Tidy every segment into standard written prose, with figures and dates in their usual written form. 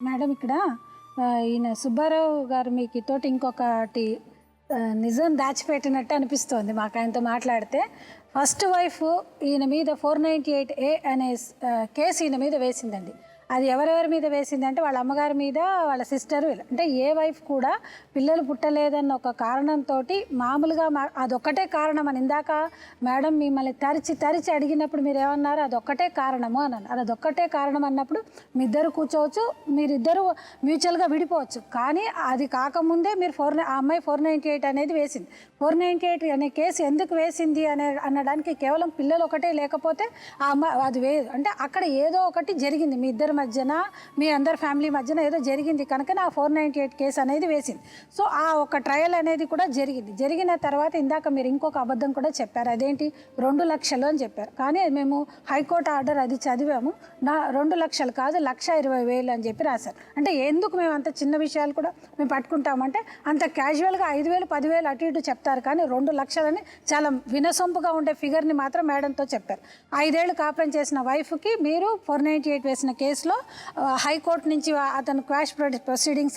Madam ఇక్కడ ఈయన సుబ్బారావు గారు మీకు తోటి ఇంకొకటి నిజం దాచిపెట్టినట్టు అనిపిస్తోంది మాకు ఆయనతో మాట్లాడితే. ఫస్ట్ వైఫ్ ఈయన మీద 498A అనే కేసు ఈయన మీద వేసిందండి. అది ఎవరెవరి మీద వేసిందంటే వాళ్ళ అమ్మగారి మీద, వాళ్ళ సిస్టరు. అంటే ఏ వైఫ్ కూడా పిల్లలు పుట్టలేదన్న ఒక కారణంతో మామూలుగా అదొక్కటే కారణం అని ఇందాక మేడం మిమ్మల్ని తరిచి అడిగినప్పుడు మీరు ఏమన్నారు, అదొక్కటే కారణము అని అన్నారు. అదొక్కటే కారణం అన్నప్పుడు మీ ఇద్దరు కూర్చోవచ్చు, మీరిద్దరు మ్యూచువల్గా విడిపోవచ్చు. కానీ అది కాకముందే మీరు ఆ అమ్మాయి 498 అనేది వేసింది. 498 అనే కేసు ఎందుకు వేసింది అనడానికి కేవలం పిల్లలు ఒకటే లేకపోతే ఆ అమ్మాయి అది అంటే అక్కడ ఏదో ఒకటి జరిగింది మీ ఇద్దరు మధ్యన, మీ అందరి ఫ్యామిలీ మధ్యన ఏదో జరిగింది కనుక ఆ 498 కేసు అనేది వేసింది. సో ఆ ఒక ట్రయల్ అనేది కూడా జరిగిన తర్వాత ఇందాక మీరు ఇంకొక అబద్ధం కూడా చెప్పారు. అదేంటి 2 లక్షలు అని చెప్పారు. కానీ మేము హైకోర్టు ఆర్డర్ అది చదివాము, 2 లక్షలు కాదు 1,20,000 అని చెప్పి రాశారు. అంటే ఎందుకు మేము అంత చిన్న విషయాలు కూడా మేము పట్టుకుంటామంటే అంత క్యాజువల్గా 5,000 10,000 అటు ఇటు చెప్తారు. కానీ 2 లక్షలని చాలా వినసొంపుగా ఉండే ఫిగర్ని మాత్రం మేడంతో చెప్పారు. 5 ఏళ్ళు కాపురం చేసిన వైఫ్కి మీరు 498 వేసిన కేసులో హైకోర్టు నుంచి అతను క్వాష్ ప్రొసీడింగ్స్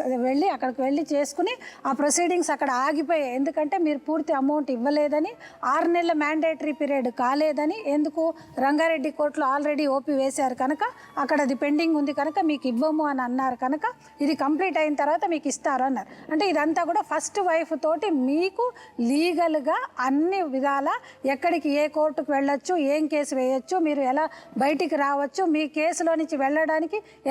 అక్కడికి వెళ్ళి చేసుకుని ఆ ప్రొసీడింగ్స్ అక్కడ ఆగిపోయాయి. ఎందుకంటే మీరు పూర్తి అమౌంట్ ఇవ్వలేదని, 6 నెలల మ్యాండేటరీ పీరియడ్ కాలేదని, ఎందుకు రంగారెడ్డి కోర్టులో ఆల్రెడీ ఓపీ వేశారు కనుక అక్కడ అది పెండింగ్ ఉంది కనుక మీకు ఇవ్వము అని అన్నారు కనుక ఇది కంప్లీట్ అయిన తర్వాత మీకు ఇస్తారు అన్నారు. అంటే ఇదంతా కూడా ఫస్ట్ వైఫ్ తోటి మీకు లీగల్గా అన్ని విధాల ఎక్కడికి ఏ కోర్టుకు వెళ్ళొచ్చు, ఏం కేసు వేయచ్చు, మీరు ఎలా బయటికి రావచ్చు, మీ కేసులో నుంచి వెళ్ళడానికి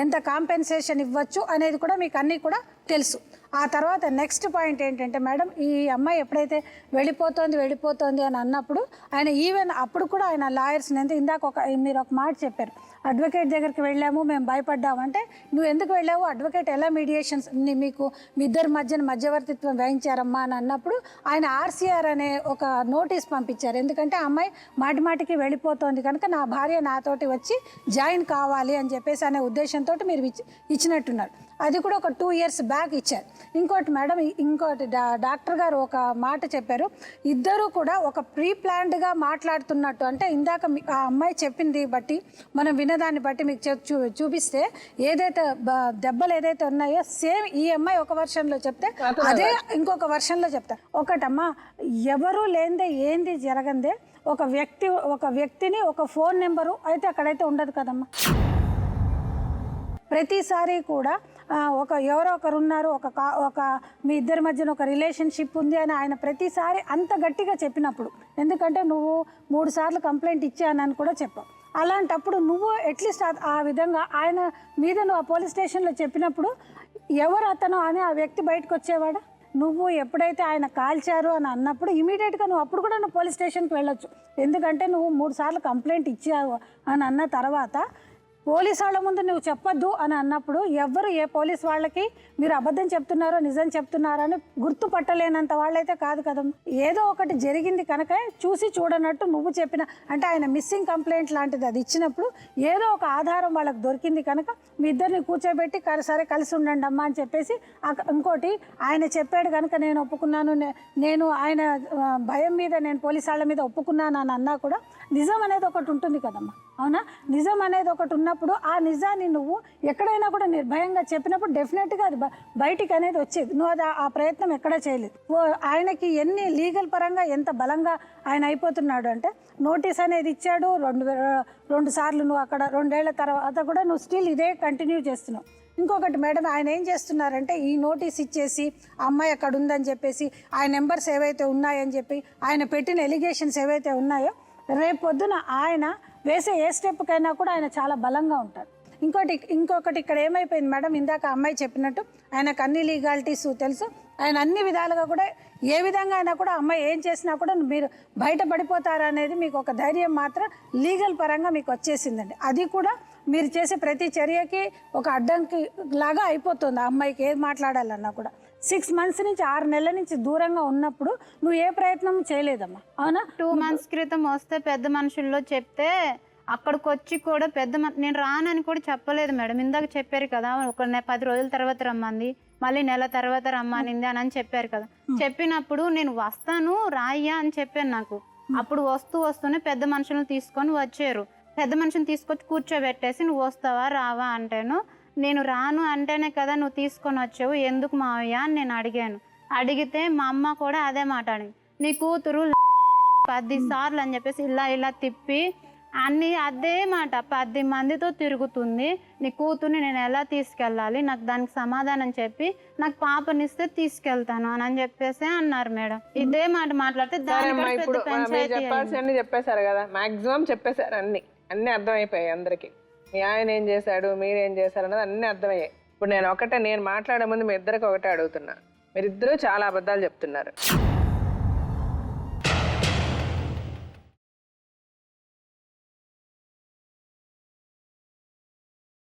ఎంత కాంపెన్సేషన్ ఇవ్వచ్చు అనేది కూడా మీకు అన్నీ కూడా తెలుసు. ఆ తర్వాత నెక్స్ట్ పాయింట్ ఏంటంటే మేడం, ఈ అమ్మాయి ఎప్పుడైతే వెళ్ళిపోతుంది అని అన్నప్పుడు ఆయన ఈవెన్ అప్పుడు కూడా ఆయన లాయర్స్ని ఇందాక మీరు ఒక మాట చెప్పారు, అడ్వకేట్ దగ్గరికి వెళ్ళాము మేము భయపడ్డామంటే నువ్వు ఎందుకు వెళ్ళావు, అడ్వకేట్ ఎలా మీడియేషన్స్ మీకు మీ ఇద్దరి మధ్యవర్తిత్వం వహించారమ్మా అని అన్నప్పుడు ఆయన RCR అనే ఒక నోటీస్ పంపించారు. ఎందుకంటే ఆ అమ్మాయి మాటికి వెళ్ళిపోతుంది కనుక నా భార్య నాతోటి వచ్చి జాయిన్ కావాలి అని చెప్పేసి అనే ఉద్దేశంతో మీరు ఇచ్చినట్టున్నారు. అది కూడా ఒక 2 years బ్యాక్ ఇచ్చారు. ఇంకోటి మేడం, డాక్టర్ గారు ఒక మాట చెప్పారు, ఇద్దరు కూడా ఒక ప్రీ ప్లాన్డ్గా మాట్లాడుతున్నట్టు. అంటే ఇందాక ఆ అమ్మాయి చెప్పింది బట్టి మనం వినదాన్ని బట్టి మీకు చూపిస్తే ఏదైతే దెబ్బలు ఏదైతే ఉన్నాయో సేమ్ ఈ అమ్మాయి ఒక వర్షన్లో చెప్తే అదే ఇంకొక వర్షన్లో చెప్తారు. ఒకటమ్మా, ఎవరు లేనిదే ఏంది జరగందే ఒక వ్యక్తిని ఒక ఫోన్ నెంబరు అయితే అక్కడైతే ఉండదు కదమ్మా. ప్రతిసారి కూడా ఎవరో ఒకరు ఉన్నారు, ఒక మీ ఇద్దరి మధ్యన ఒక రిలేషన్షిప్ ఉంది అని ఆయన ప్రతిసారి అంత గట్టిగా చెప్పినప్పుడు, ఎందుకంటే నువ్వు 3 సార్లు కంప్లైంట్ ఇచ్చానని కూడా చెప్పావు. అలాంటప్పుడు నువ్వు అట్లీస్ట్ ఆ విధంగా ఆయన మీద నువ్వు ఆ పోలీస్ స్టేషన్లో చెప్పినప్పుడు ఎవరు అతను అని ఆ వ్యక్తి బయటకు వచ్చేవాడా? నువ్వు ఎప్పుడైతే ఆయన కాల్చారు అని అన్నప్పుడు ఇమీడియట్గా నువ్వు అప్పుడు కూడా నువ్వు పోలీస్ స్టేషన్కి వెళ్ళొచ్చు. ఎందుకంటే నువ్వు 3 సార్లు కంప్లైంట్ ఇచ్చావు అని అన్న తర్వాత పోలీస్ వాళ్ళ ముందు నువ్వు చెప్పొద్దు అని అన్నప్పుడు ఎవరు ఏ పోలీస్ వాళ్ళకి మీరు అబద్ధం చెప్తున్నారో నిజం చెప్తున్నారో అని గుర్తుపట్టలేనంత వాళ్ళైతే కాదు కదా. ఏదో ఒకటి జరిగింది కనుక చూసి చూడనట్టు నువ్వు చెప్పిన, అంటే ఆయన మిస్సింగ్ కంప్లైంట్ లాంటిది అది ఇచ్చినప్పుడు ఏదో ఒక ఆధారం వాళ్ళకి దొరికింది కనుక మీ ఇద్దరిని కూర్చోబెట్టి సరే కలిసి ఉండండి అమ్మా అని చెప్పేసి. ఇంకోటి ఆయన చెప్పాడు కనుక నేను ఒప్పుకున్నాను, నేను ఆయన భయం మీద నేను పోలీస్ వాళ్ళ మీద ఒప్పుకున్నాను అని అన్నా కూడా నిజం అనేది ఒకటి ఉంటుంది కదమ్మా. అవునా? నిజం అనేది ఒకటి ఉన్నప్పుడు ఆ నిజాన్ని నువ్వు ఎక్కడైనా కూడా నిర్భయంగా చెప్పినప్పుడు డెఫినెట్గా అది బయటికి అనేది వచ్చేది. నువ్వు అది ఆ ప్రయత్నం ఎక్కడా చేయలేదు. ఆయనకి ఎన్ని లీగల్ పరంగా ఎంత బలంగా ఆయన అయిపోతున్నాడు అంటే నోటీస్ అనేది ఇచ్చాడు, 2 సార్లు నువ్వు అక్కడ 2 ఏళ్ల తర్వాత కూడా నువ్వు స్టిల్ ఇదే కంటిన్యూ చేస్తున్నావు. ఇంకొకటి మేడం, ఆయన ఏం చేస్తున్నారంటే ఈ నోటీస్ ఇచ్చేసి అమ్మాయి అక్కడ ఉందని చెప్పేసి ఆయన నెంబర్స్ ఏవైతే ఉన్నాయని చెప్పి ఆయన పెట్టిన ఎలిగేషన్స్ ఏవైతే ఉన్నాయో రేపొద్దున ఆయన వేసే ఏ స్టెప్కైనా కూడా ఆయన చాలా బలంగా ఉంటాడు. ఇంకొకటి ఇక్కడ ఏమైపోయింది మేడం, ఇందాక అమ్మాయి చెప్పినట్టు ఆయనకు అన్ని లీగాలిటీస్ తెలుసు. ఆయన అన్ని విధాలుగా కూడా ఏ విధంగా అయినా కూడా అమ్మాయి ఏం చేసినా కూడా మీరు బయటపడిపోతారనేది మీకు ఒక ధైర్యం మాత్రం లీగల్ పరంగా మీకు వచ్చేసిందండి. అది కూడా మీరు చేసే ప్రతి చర్యకి ఒక అడ్డంకి లాగా అయిపోతుంది. ఆ అమ్మాయికి ఏది మాట్లాడాలన్నా కూడా 6 months నుంచి 6 నెలల నుంచి దూరంగా ఉన్నప్పుడు నువ్వు ఏ ప్రయత్నం చేయలేదమ్మా. అవునా? 2 months క్రితం వస్తే పెద్ద మనుషుల్లో చెప్తే అక్కడికి వచ్చి కూడా నేను రానని కూడా చెప్పలేదు మేడం. ఇందాక చెప్పారు కదా, ఒక 10 రోజుల తర్వాత రమ్మంది, మళ్ళీ నెల తర్వాత రమ్మనింది అని చెప్పారు కదా. చెప్పినప్పుడు నేను వస్తాను రాయ్యా అని చెప్పాను నాకు. అప్పుడు వస్తూనే పెద్ద మనుషులను తీసుకొని వచ్చారు. పెద్ద మనుషుని తీసుకొచ్చి కూర్చోబెట్టేసి నువ్వు వస్తావా రావా అంటేను నేను రాను అంటేనే కదా నువ్వు తీసుకొని వచ్చావు, ఎందుకు మావయ్య అని నేను అడిగాను. అడిగితే మా అమ్మ కూడా అదే మాట అడిగింది. నీ కూతురు 10 సార్లు అని చెప్పేసి ఇలా తిప్పి అన్నీ అదే మాట 10 మందితో తిరుగుతుంది, నీ కూతుర్ని నేను ఎలా తీసుకెళ్ళాలి, నాకు దానికి సమాధానం చెప్పి నాకు పాపనిస్తే తీసుకెళ్తాను అని చెప్పేసి అన్నారు మేడం. ఇదే మాట మాట్లాడితే ఇప్పుడు మీరు చెప్పాల్సి చెప్పేశారు కదా, మాక్సిమం చెప్పేశారు, అన్ని అర్థమైపోయాయి అందరికి. మీ ఆయన ఏం చేశాడు, మీరేం చేశారు అన్నది అన్ని అర్థమయ్యాయి. ఇప్పుడు నేను మాట్లాడే ముందు మీ ఇద్దరికి ఒకటే అడుగుతున్నా, మీరిద్దరూ చాలా అబద్ధాలు చెప్తున్నారు.